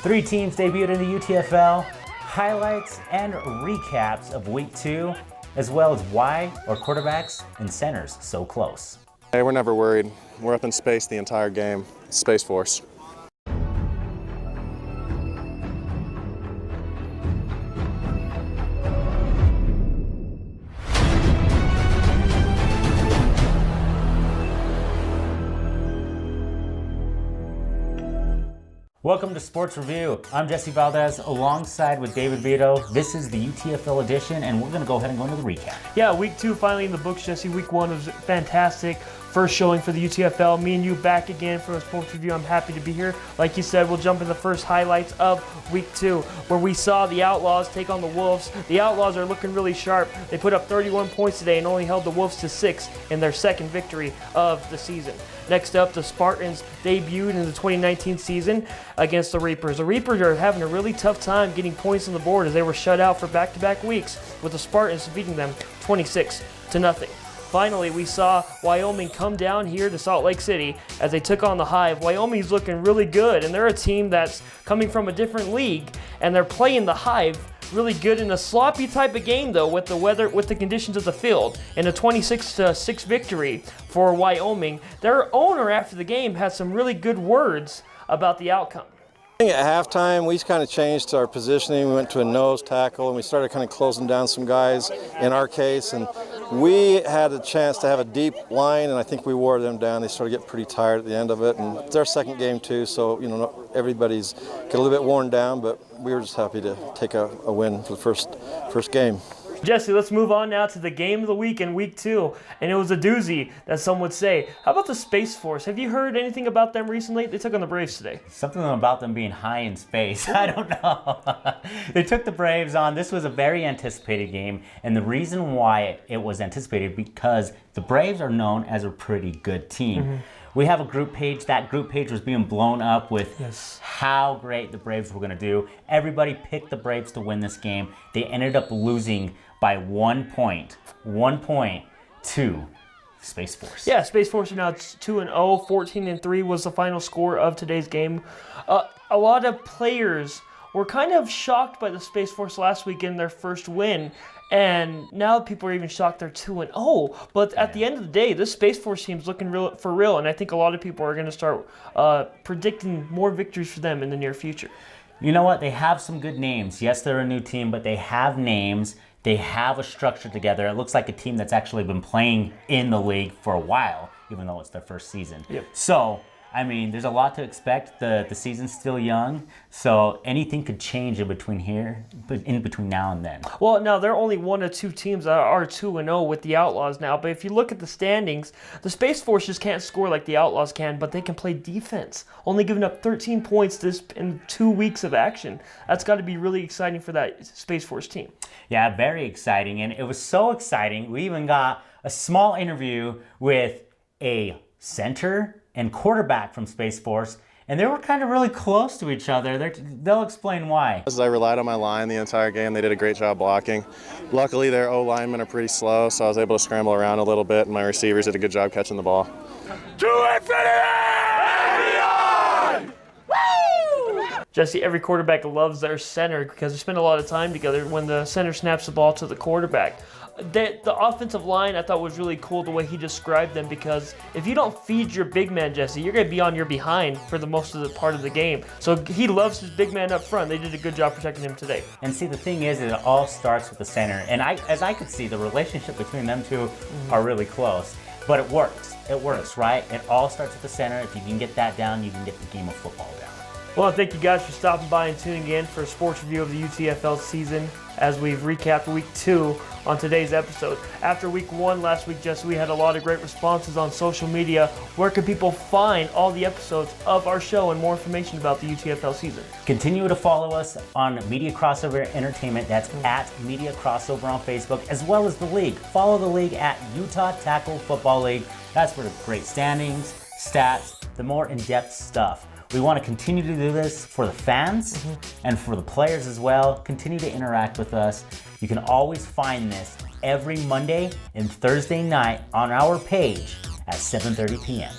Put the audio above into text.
3 teams debuted in the UTFL, highlights and recaps of Week 2, as well as why are quarterbacks and centers so close. Hey, we're never worried. We're up in space the entire game. Space Force. Welcome to Sports Review. I'm Jesse Valdez alongside with David Vito. This is the UTFL edition, and we're going to go ahead and go into the recap. Yeah, Week 2 finally in the books, Jesse. Week 1 was fantastic. First showing for the UTFL. Me and you back again for a Sports Review. I'm happy to be here. Like you said, we'll jump in the first highlights of Week 2, where we saw the Outlaws take on the Wolves. The Outlaws are looking really sharp. They put up 31 points today and only held the Wolves to 6 in their second victory of the season. Next up, the Spartans debuted in the 2019 season against the Reapers. The Reapers are having a really tough time getting points on the board as they were shut out for back-to-back weeks, with the Spartans defeating them 26-0. Finally, we saw Wyoming come down here to Salt Lake City as they took on the Hive. Wyoming's looking really good, and they're a team that's coming from a different league, and they're playing the Hive really good in a sloppy type of game, though, with the weather, with the conditions of the field. In a 26-6 victory for Wyoming, their owner after the game had some really good words about the outcome. At halftime, we kind of changed our positioning. We went to a nose tackle, and we started kind of closing down some guys in our case. And we had a chance to have a deep line, and I think we wore them down. They started getting pretty tired at the end of it. And it's our second game, too, so everybody's get a little bit worn down, but we were just happy to take a win for the first game. Jesse, let's move on now to the game of the week in Week 2, and it was a doozy, that some would say. How about the Space Force? Have you heard anything about them recently? They took on the Braves today. Something about them being high in space. I don't know. They took the Braves on. This was a very anticipated game, and the reason why it was anticipated because the Braves are known as a pretty good team. Mm-hmm. We have a group page. That group page was being blown up with how great the Braves were going to do. Everybody picked the Braves to win this game. They ended up losing by 1 point to Space Force. Yeah, Space Force are now 2-0. 14-3 was the final score of today's game. A lot of players were kind of shocked by the Space Force last week in their first win, and now people are even shocked they're 2-0. But at the end of the day, this Space Force team's looking for real, and I think a lot of people are going to start predicting more victories for them in the near future. You know what? They have some good names. Yes, they're a new team, but they have names. They have a structure together. It looks like a team that's actually been playing in the league for a while, even though it's their first season. Yep. So, I mean, there's a lot to expect. The season's still young, so anything could change in between now and then. Well, now there are only 1 or 2 teams that are 2-0 with the Outlaws now, but if you look at the standings, the Space Force just can't score like the Outlaws can, but they can play defense, only giving up 13 points in 2 weeks of action. That's got to be really exciting for that Space Force team. Yeah, very exciting, and it was so exciting, we even got a small interview with a center and quarterback from Space Force, and they were kind of really close to each other. They'll explain why. I relied on my line the entire game. They did a great job blocking. Luckily, their O-linemen are pretty slow, so I was able to scramble around a little bit, and my receivers did a good job catching the ball. To infinity and beyond! Woo! Jesse, every quarterback loves their center because they spend a lot of time together when the center snaps the ball to the quarterback. The offensive line, I thought, was really cool the way he described them, because if you don't feed your big man, Jesse, you're going to be on your behind for the most of the part of the game. So he loves his big man up front. They did a good job protecting him today. And see, the thing is, it all starts with the center. And as I could see, the relationship between them two are really close. But it works. It works, right? It all starts with the center. If you can get that down, you can get the game of football down. Well, thank you guys for stopping by and tuning in for a sports review of the UTFL season as we've recapped Week 2 on today's episode. After Week 1 last week, Jesse, we had a lot of great responses on social media. Where can people find all the episodes of our show and more information about the UTFL season? Continue to follow us on Media Crossover Entertainment. That's at Media Crossover on Facebook, as well as the league. Follow the league at Utah Tackle Football League. That's for the great standings, stats, the more in-depth stuff. We want to continue to do this for the fans and for the players as well. Continue to interact with us. You can always find this every Monday and Thursday night on our page at 7:30 p.m.